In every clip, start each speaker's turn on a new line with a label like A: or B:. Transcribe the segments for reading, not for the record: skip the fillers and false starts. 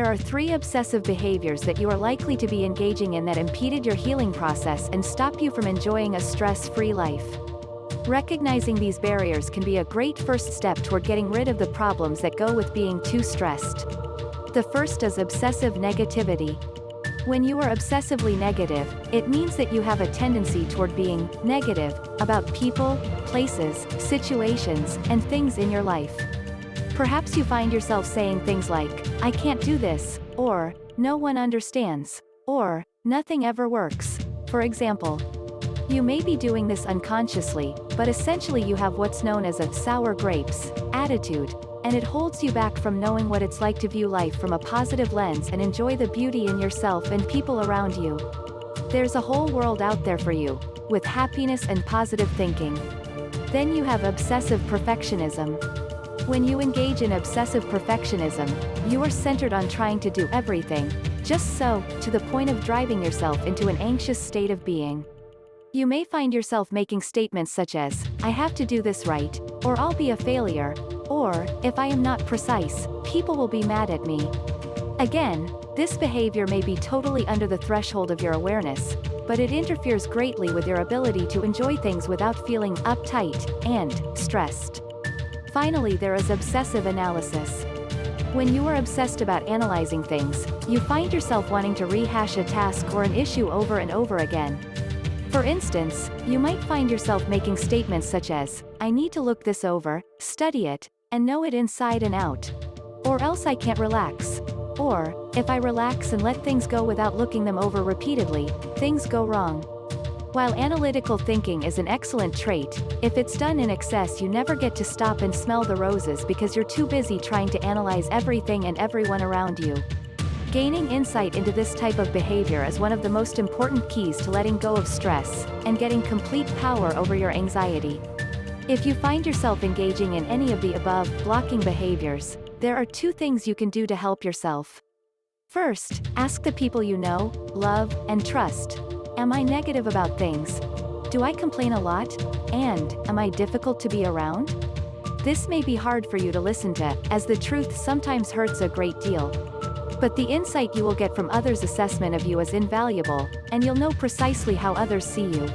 A: There are 3 obsessive behaviors that you are likely to be engaging in that impeded your healing process and stop you from enjoying a stress-free life. Recognizing these barriers can be a great first step toward getting rid of the problems that go with being too stressed. The first is obsessive negativity. When you are obsessively negative, it means that you have a tendency toward being negative about people, places, situations, and things in your life. Perhaps you find yourself saying things like, "I can't do this," or "No one understands," or "Nothing ever works." For example, you may be doing this unconsciously, but essentially you have what's known as a sour grapes attitude, and it holds you back from knowing what it's like to view life from a positive lens and enjoy the beauty in yourself and people around you. There's a whole world out there for you, with happiness and positive thinking. Then you have obsessive perfectionism. When you engage in obsessive perfectionism, you are centered on trying to do everything, just so, to the point of driving yourself into an anxious state of being. You may find yourself making statements such as, "I have to do this right," or "I'll be a failure," or, "If I am not precise, people will be mad at me." Again, this behavior may be totally under the threshold of your awareness, but it interferes greatly with your ability to enjoy things without feeling uptight and stressed. Finally, there is obsessive analysis. When you are obsessed about analyzing things, you find yourself wanting to rehash a task or an issue over and over again. For instance, you might find yourself making statements such as, "I need to look this over, study it, and know it inside and out. Or else I can't relax." Or, "If I relax and let things go without looking them over repeatedly, things go wrong." While analytical thinking is an excellent trait, if it's done in excess you never get to stop and smell the roses because you're too busy trying to analyze everything and everyone around you. Gaining insight into this type of behavior is one of the most important keys to letting go of stress, and getting complete power over your anxiety. If you find yourself engaging in any of the above blocking behaviors, there are 2 things you can do to help yourself. First, ask the people you know, love, and trust. Am I negative about things? Do I complain a lot? And, am I difficult to be around? This may be hard for you to listen to, as the truth sometimes hurts a great deal. But the insight you will get from others' assessment of you is invaluable, and you'll know precisely how others see you.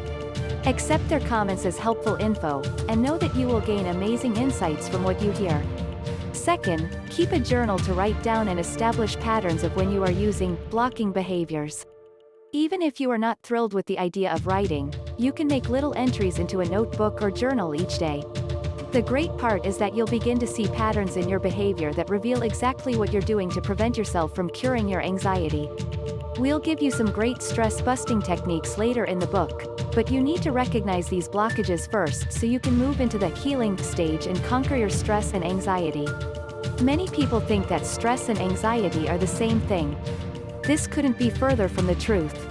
A: Accept their comments as helpful info, and know that you will gain amazing insights from what you hear. Second, keep a journal to write down and establish patterns of when you are using blocking behaviors. Even if you are not thrilled with the idea of writing, you can make little entries into a notebook or journal each day. The great part is that you'll begin to see patterns in your behavior that reveal exactly what you're doing to prevent yourself from curing your anxiety. We'll give you some great stress-busting techniques later in the book, but you need to recognize these blockages first so you can move into the healing stage and conquer your stress and anxiety. Many people think that stress and anxiety are the same thing. This couldn't be further from the truth.